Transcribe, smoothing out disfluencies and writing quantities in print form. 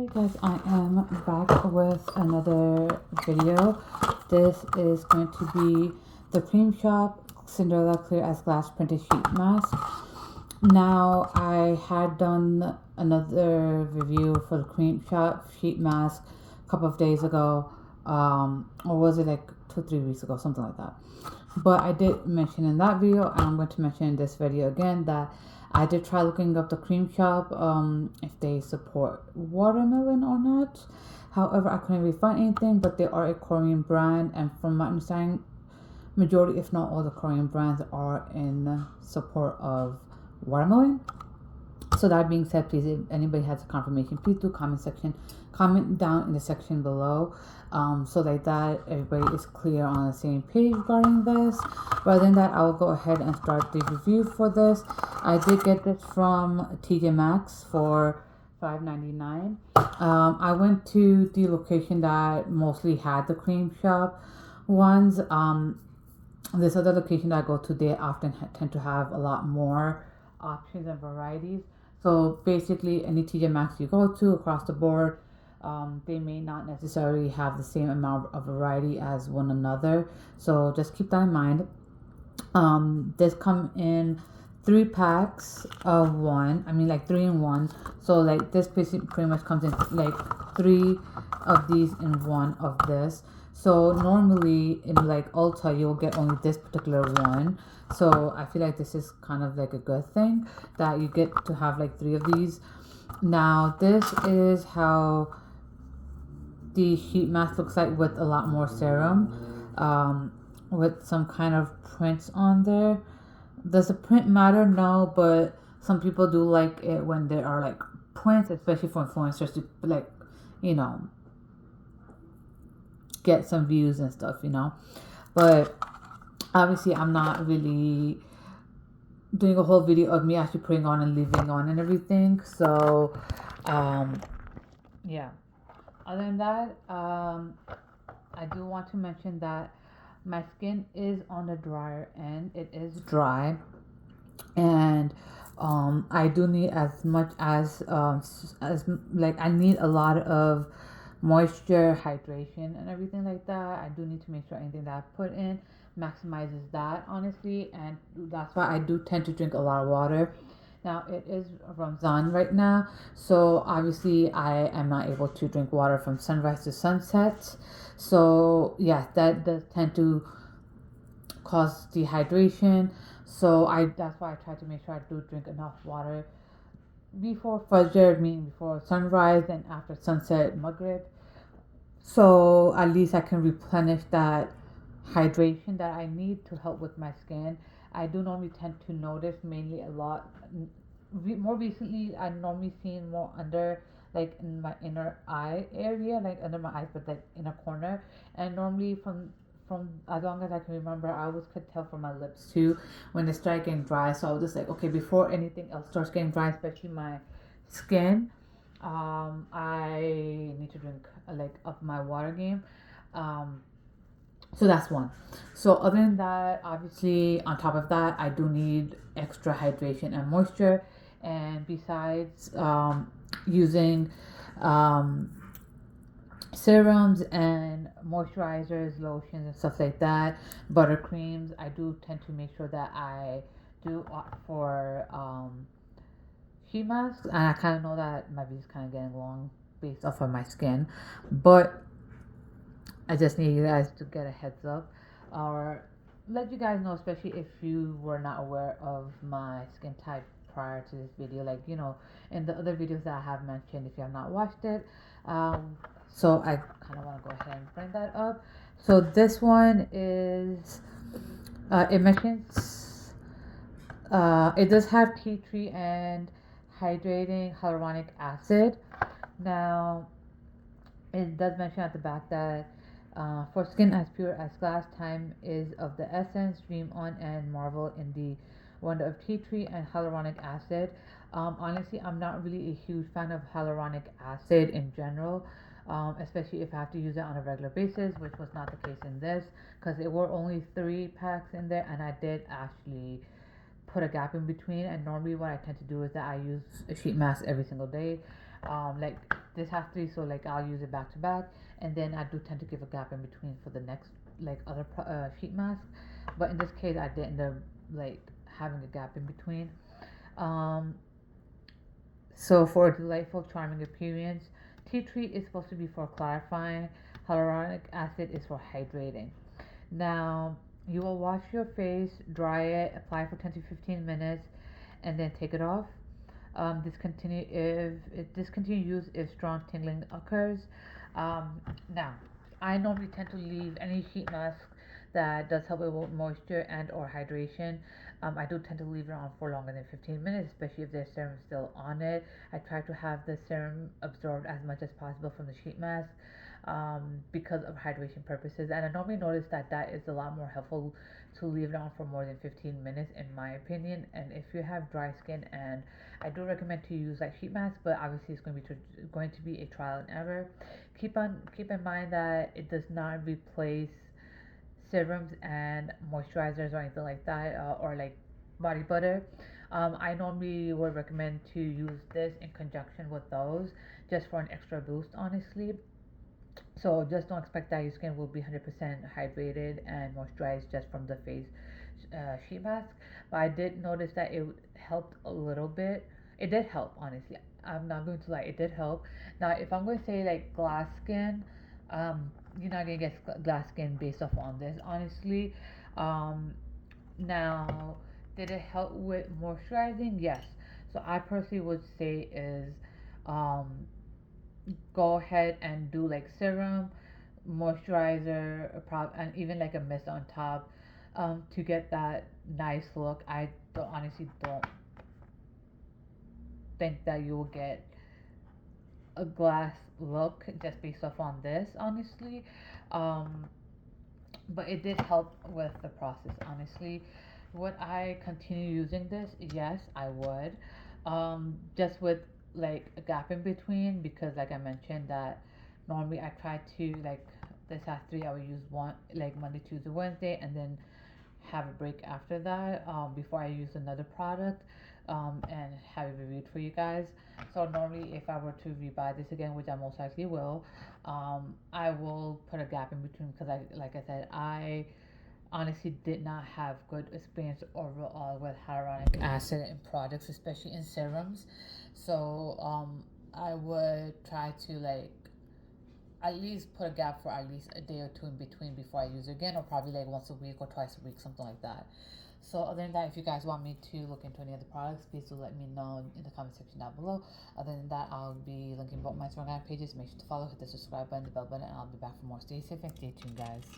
Hey guys, I am back with another video. This is going to be the Creme Shop Cinderella Clear as Glass Printed Sheet Mask. Now, I had done another review for the Creme Shop Sheet Mask a couple of days ago, or was it like 2-3 weeks ago, something like that. But I did mention in that video, and I'm going to mention in this video again, that I did try looking up the Creme Shop, if they support watermelon or not. However, I couldn't really find anything, but they are a Korean brand, and from my understanding, majority, if not all, the Korean brands are in support of watermelon. So that being said, please, if anybody has a confirmation, please do comment down in the section below, so that everybody is clear on the same page regarding this. Rather than that, I will go ahead and start the review for this. I did get this from TJ Maxx for $5.99. I went to the location that mostly had the Creme Shop ones. This other location that I go to, they often tend to have a lot more options and varieties. So basically, any TJ Maxx you go to across the board, they may not necessarily have the same amount of variety as one another. So just keep that in mind. This come in 3 packs of one. I mean, like 3 in 1. So like this basically pretty much comes in like 3 of these in 1 of this. So normally in like Ulta, you'll get only this particular one. So I feel like this is kind of like a good thing that you get to have like 3 of these. Now this is how the sheet mask looks like, with a lot more serum, with some kind of prints on there. Does the print matter? No, but some people do like it when there are like prints, especially for influencers to, like, you know, get some views and stuff, you know. But obviously I'm not really doing a whole video of me actually putting on and leaving on and everything. So yeah, other than that, I do want to mention that my skin is on the drier end. It is dry, and I do need as much as like, I need a lot of moisture, hydration, and everything like that. I do need to make sure anything that I put in maximizes that, honestly, and that's why I do tend to drink a lot of water. Now it is Ramzan right now, so obviously I am not able to drink water from sunrise to sunset. So yeah, that does tend to cause dehydration. So that's why I try to make sure I do drink enough water before Fajr, meaning before sunrise, and after sunset, Maghrib. So at least I can replenish that hydration that I need to help with my skin. I do normally tend to notice mainly a lot. More recently, I normally seen more under, like, in my inner eye area, like under my eyes, but like in a corner. And normally from as long as I can remember, I always could tell from my lips too when they start getting dry. So I was just like, okay, before anything else starts getting dry, especially my skin, I need to drink, like, up my water game. So that's one. So other than that, obviously on top of that, I do need extra hydration and moisture. And besides using serums and moisturizers, lotions, and stuff like that, buttercreams, I do tend to make sure that I do opt for sheet masks. And I kind of know that my video's kind of getting long based off of my skin, but I just need you guys to get a heads up, or let you guys know, especially if you were not aware of my skin type prior to this video, like, you know, in the other videos that I have mentioned, if you have not watched it. So I kind of want to go ahead and bring that up. So this one is, it mentions, it does have tea tree and hydrating hyaluronic acid. Now, it does mention at the back that for skin as pure as glass, time is of the essence. Dream on and marvel in the wonder of tea tree and hyaluronic acid. Honestly, I'm not really a huge fan of hyaluronic acid in general, especially if I have to use it on a regular basis, which was not the case in this, because there were only 3 packs in there, and I did actually put a gap in between. And normally what I tend to do is that I use a sheet mask every single day. Like this has 3, so like I'll use it back to back, and then I do tend to give a gap in between for the next like other sheet mask. But in this case, I did end up like having a gap in between. Um, so for a delightful, charming appearance, tea tree is supposed to be for clarifying. Hyaluronic acid is for hydrating. Now, you will wash your face, dry it, apply for 10 to 15 minutes, and then take it off. Discontinue use if strong tingling occurs. Um, Now, I normally tend to leave any sheet mask that does help with moisture and or hydration. I do tend to leave it on for longer than 15 minutes, especially if there's serum still on it. I try to have the serum absorbed as much as possible from the sheet mask, because of hydration purposes. And I normally notice that that is a lot more helpful to leave it on for more than 15 minutes, in my opinion. And if you have dry skin, and I do recommend to use like sheet mask, but obviously it's going to be a trial and error. Keep in mind that it does not replace serums and moisturizers or anything like that, or like body butter. I normally would recommend to use this in conjunction with those, just for an extra boost, honestly. So just don't expect that your skin will be 100% hydrated and moisturized just from the face sheet mask. But I did notice that it helped a little bit. It did help, honestly. I'm not going to lie, it did help. Now, if I'm going to say like glass skin, you're not going to get glass skin based off on this, honestly. Um, Now, did it help with moisturizing? Yes. So I personally would say is, um, go ahead and do like serum, moisturizer, and even like a mist on top, to get that nice look. I honestly don't think that you will get a glass look just based off on this, honestly. Um, but it did help with the process, honestly. Would I continue using this? Yes, I would. Just with like a gap in between, because like I mentioned that normally I try to like this has 3, I would use one like Monday, Tuesday, Wednesday, and then have a break after that, before I use another product, and have it reviewed for you guys. So normally, if I were to rebuy this again, which I most likely will, I will put a gap in between, because like I said, I honestly did not have good experience overall with hyaluronic acid in products, especially in serums. So I would try to like at least put a gap for at least a day or 2 in between before I use it again, or probably like once a week or twice a week, something like that. So other than that, if you guys want me to look into any other products, please do let me know in the comment section down below. Other than that, I'll be linking both my Instagram pages. Make sure to follow, hit the subscribe button, the bell button, and I'll be back for more. Stay safe and stay tuned, guys.